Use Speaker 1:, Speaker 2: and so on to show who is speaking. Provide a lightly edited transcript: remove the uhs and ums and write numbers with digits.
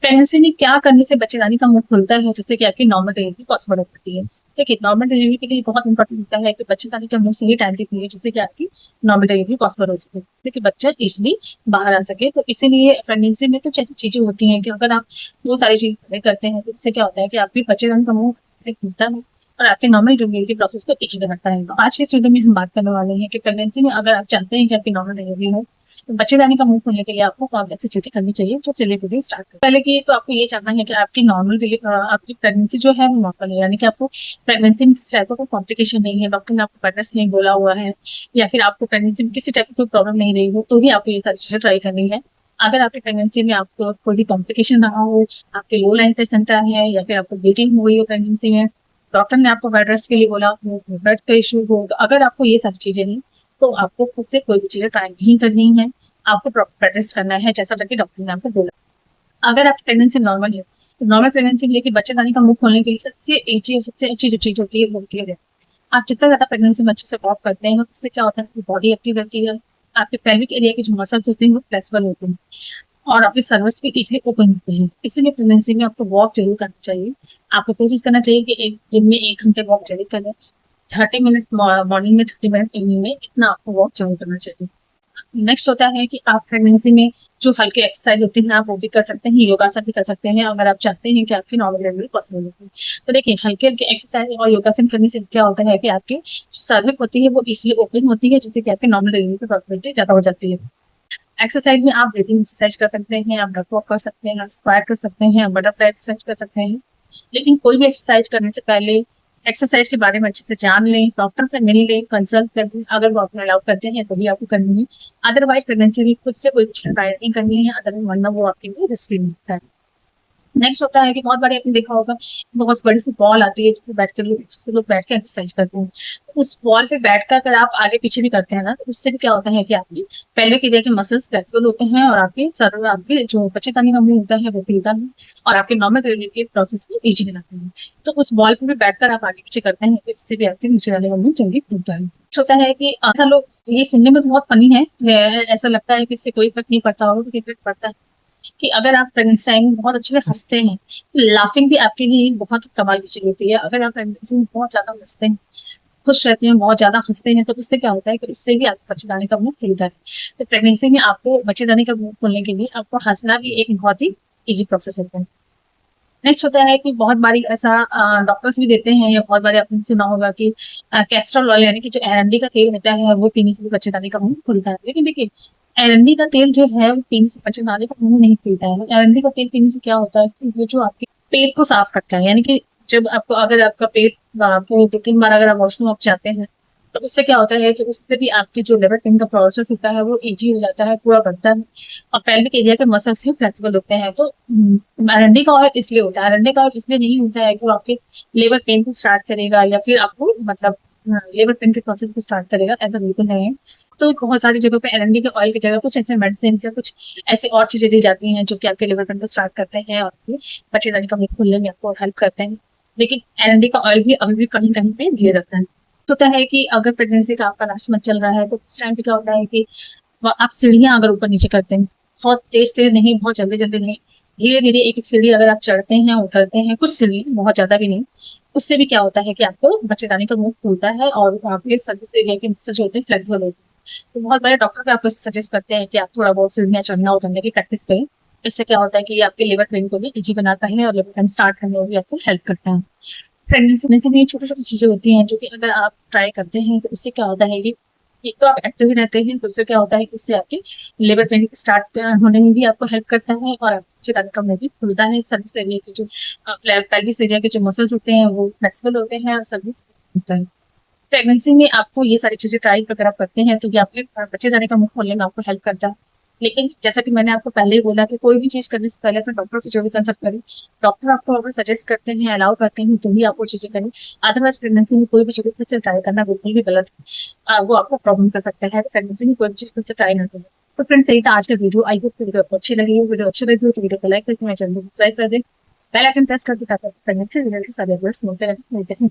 Speaker 1: Pregnancy में क्या करने से बच्चेदानी का मुंह खुलता है जिससे कि आपकी नॉर्मल डिलीवरी पॉसिबल हो सकती है। देखिए, नॉर्मल डिलीवरी के लिए बहुत इंपॉर्टेंट होता है कि बच्चेदानी का मुंह सही टाइम पे खुले जिससे कि आपकी नॉर्मल डिलीवरी पॉसिबल हो सके, जिससे कि बच्चा इजिली बाहर आ सके। तो इसीलिए प्रेगनेंसी में कुछ ऐसी चीजें होती हैं कि अगर आप वो सारी चीजें करते हैं तो इससे क्या होता है कि आपकी बच्चेदानी का मुंह खुलता है और आपके नॉर्मल डिलीवरी प्रोसेस को इजी बनाता है। तो आज के इस वीडियो में हम बात करने वाले हैं कि प्रेगनेंसी में अगर आप चाहते हैं कि आपकी नॉर्मल डिलीवरी हो तो बच्चेदानी का मुंह खोलने के लिए आपको कौन कैसी चीजें करनी चाहिए। तो चलिए वीडियो स्टार्ट करें। पहले की तो आपको ये जानना है कि आपकी आपकी प्रेगनेंसी जो है वो नॉर्मल है, यानी कि आपको प्रेगनेंसी में किसी टाइप का कोई कॉम्प्लिकेशन नहीं है, डॉक्टर ने आपको बेड रेस्ट नहीं बोला हुआ है, या फिर आपको प्रेगनेंसी में किसी टाइप की कोई प्रॉब्लम नहीं रही हो, तो ही आपको ये सारी चीजें ट्राई करनी है। अगर आपकी प्रेगनेंसी में आपको कोई भी कॉम्प्लिकेशन रहा हो, आपके लो लाइन प्लेसेंटा है या फिर आपको ब्लीडिंग हुई हो प्रेगनेंसी में, डॉक्टर ने आपको बेड रेस्ट के लिए बोला हो, ब्लड का इशू हो, तो अगर आपको ये सारी चीजें नहीं तो आपको खुद से कोई भी चीजें ट्राई नहीं करनी है। आपको बेड रेस्ट करना है जैसा कि डॉक्टर ने आपको बोला। अगर आपकी प्रेगनेंसी नॉर्मल है तो नॉर्मल प्रेगनेंसी में लेके बच्चेदानी का मुंह खोलने के लिए सबसे ईजी और सबसे अच्छी जो चीज होती है वो होती है rest। आप जितना ज्यादा प्रेगनेंसी में अच्छे से वॉक करते हैं उससे क्या होता है कि बॉडी एक्टिव रहती है, आपके पेल्विक एरिया के जो मसल्स होते हैं वो फ्लेक्सिबल होते हैं और आपके सर्वस भी इजिली ओपन होते हैं। इसीलिए प्रेगनेंसी में आपको वॉक जरूर करना चाहिए। आपको कोशिश करना चाहिए कि एक दिन में 1 घंटे वॉक जरूर करें। 30 मिनट मॉर्निंग में, 30 मिनट इवनिंग में, इतना आपको वॉक जरूर करना चाहिए। नेक्स्ट होता है कि आप प्रेगनेंसी में जो हल्के एक्सरसाइज होते हैं आप वो भी कर सकते हैं, योगासन भी कर सकते हैं अगर आप चाहते हैं कि आपकी नॉर्मल डिलीवरी पॉसिबल हो। तो देखिए, हल्के हल्के एक्सरसाइज और योगासन करने से क्या होता है कि आपकी जो सर्विक होती है वो इजिली ओपन होती है, जिससे कि आपकी नॉर्मल डिलीवरी की पॉसिबिलिटी ज्यादा हो जाती है। एक्सरसाइज में आप ब्रीथिंग एक्सरसाइज कर सकते हैं, आप डक वॉक कर सकते हैं, आप स्क्वाट कर सकते हैं, आप बटरफ्लाई एक्सरसाइज कर सकते हैं। लेकिन कोई भी एक्सरसाइज करने से पहले एक्सरसाइज के बारे में अच्छे से जान लें, डॉक्टर से मिल लें, कंसल्ट कर लें। अगर वो आपको अलाउ करते हैं तो भी आपको करनी है, अदरवाइज प्रेगनेंसी में खुद से कोई ट्राई नहीं करनी है, अदरवाइज वरना वो आपके लिए रिस्की हो सकता है। नेक्स्ट होता है कि बहुत बार आपने देखा होगा बहुत बड़ी सी बॉल आती है जिसपे लोग बैठ के एक्सरसाइज करते हैं। तो उस बॉल पे बैठकर अगर आप आगे पीछे भी करते हैं ना तो उससे भी क्या होता है कि आपकी पेल्विक एरिया के मसल्स फ्लेक्सिबल होते हैं और आपके सर आपके जो बच्चेदानी का मुंह होता है वो खुलता है और आपके नॉर्मल डिलीवरी के प्रोसेस को इजी बनाते हैं। तो उस बॉल पे भी बैठकर आप आगे पीछे करते हैं तो इससे भी आपके नीचे वाले का मुंह जल्दी खुलता है। होता है कि आधा लोग, ये सुनने में तो बहुत फनी है, ऐसा लगता है कि इससे कोई फर्क नहीं पड़ता होगा, तो फर्क पड़ता है कि अगर आप प्रेगनेंसी टाइम में बहुत अच्छे से हंसते हैं तो लाफिंग भी आपके लिए बहुत कमाल की चीज होती है। अगर आप प्रेगनेंसी में बहुत ज्यादा हंसते हैं, खुश रहते हैं, बहुत ज्यादा हंसते हैं, तो उससे क्या होता है कि उससे भी आपको बच्चेदानी का मुंह खुलता है। तो प्रेगनेंसी में आपको बच्चेदानी का मुंह खोलने के लिए आपको हंसना भी एक बहुत ही इजी प्रोसेस होता है। नेक्स्ट होता है कि बहुत बारी ऐसा डॉक्टर्स भी देते हैं, या बहुत बारी आपने सुना होगा कि कैस्ट्रॉल ऑयल यानी कि जो एरंडी का तेल होता है वो पीने से भी बच्चेदानी का मुंह खुलता है। लेकिन देखिए, एरंडी का तेल जो है वो पीने से बच्चेदानी का मुंह नहीं खुलता है। एरंडी का तेल पीने से क्या होता है कि वो जो आपके पेट को साफ करता है, यानी कि जब आपको, अगर आपका पेट, आपको 2-3 बार अगर आप वॉशरूम आप जाते हैं तो उससे क्या होता है कि उससे भी आपकी जो लिवर क्लीन का प्रोसेस होता है वो इजी हो जाता है, पूरा बढ़ता है और पेल्विक एरिया के मसल्स भी फ्लेक्सिबल होते हैं। तो अरंडी का ऑयल इसलिए होता है, अरंडी का ऑयल इसलिए नहीं होता है कि वो आपके लेबर पेन को स्टार्ट करेगा या फिर आपको मतलब लेबर पेन के प्रोसेस को स्टार्ट करेगा, ऐसा बिल्कुल नहीं है। तो बहुत सारी जगहों पे अरंडी के ऑयल की जगह कुछ ऐसे मेडिसिन या कुछ ऐसी और चीजें दी जाती हैं जो कि आपके लिवर पेन को स्टार्ट करते हैं और आपके बच्चेदानी का मुंह खुलने में आपको हेल्प करते हैं। लेकिन अरंडी का ऑयल भी अभी भी कहीं कहीं पे दिया जाता है। होता है कि अगर प्रेगनेंसी का आपका लास्ट मंथ चल रहा है तो उस टाइम पे क्या होता है कि आप सीढ़ियां अगर ऊपर नीचे करते हैं, बहुत तेज तेज नहीं, बहुत जल्दी जल्दी नहीं, धीरे धीरे एक एक सीढ़ी अगर आप चढ़ते हैं उतरते हैं, कुछ सीढ़ी, बहुत ज्यादा भी नहीं, उससे भी क्या होता है कि आपको बच्चेदानी का मुंह खुलता है और आपके सर्विस एरिया के मसल जो होते हैं फ्लेक्सिबल होते हैं। तो बहुत बड़े डॉक्टर भी आपको सजेस्ट करते हैं कि आप थोड़ा बहुत सीढ़ियां चढ़ना उतरने की प्रैक्टिस करें। इससे क्या होता है कि ये आपके लिवर ट्रेन को भी इजी बनाता है और लिवर ट्रेन स्टार्ट करने में भी आपको हेल्प करता है। प्रेगनेंसी में छोटी छोटी चीजें होती हैं जो कि अगर आप ट्राई करते हैं तो उससे क्या होता है कि एक तो आप एक्टिव ही रहते हैं, दूसरे क्या होता है कि इससे आपके लेबर ट्रेनिंग स्टार्ट होने में भी आपको हेल्प करता है और आपके रक्त में भी खुलता है। सर्विस एरिया के जो पेल्विस एरिया के जो मसल्स होते हैं वो फ्लेक्सिबल होते हैं और सर्विस होता है। प्रेगनेंसी में आपको ये सारी चीजें ट्राई अगर आप करते हैं तो ये आपके बच्चेदानी का मुंह खोलने में आपको हेल्प करता है। लेकिन जैसा कि मैंने आपको पहले ही बोला कि कोई भी चीज करने से पहले अपने डॉक्टर से जरूर कंसल्ट करें। डॉक्टर आपको अगर सजेस्ट करते हैं, अलाउ करते हैं, तो ही आप वो चीजें करें। अदरवाइज प्रेगनेंसी में कोई भी चीज खुद से ट्राई करना बिल्कुल भी गलत है, वो आपको प्रॉब्लम कर सकता है। प्रेगनेंसी में कोई भी चीज खुद से ट्राई ना करें। तो फ्रेंड्स, यही था आज का वीडियो। आई होप वीडियो आपको अच्छी लगी। वीडियो अच्छी लगी हो तो वीडियो को लाइक करके मेरे चैनल को सब्सक्राइब कर दें, बेल आइकन प्रेस कर दें ताकि प्रेगनेंसी रिजल्ट के सारे अपडेट्स मिलते रहें।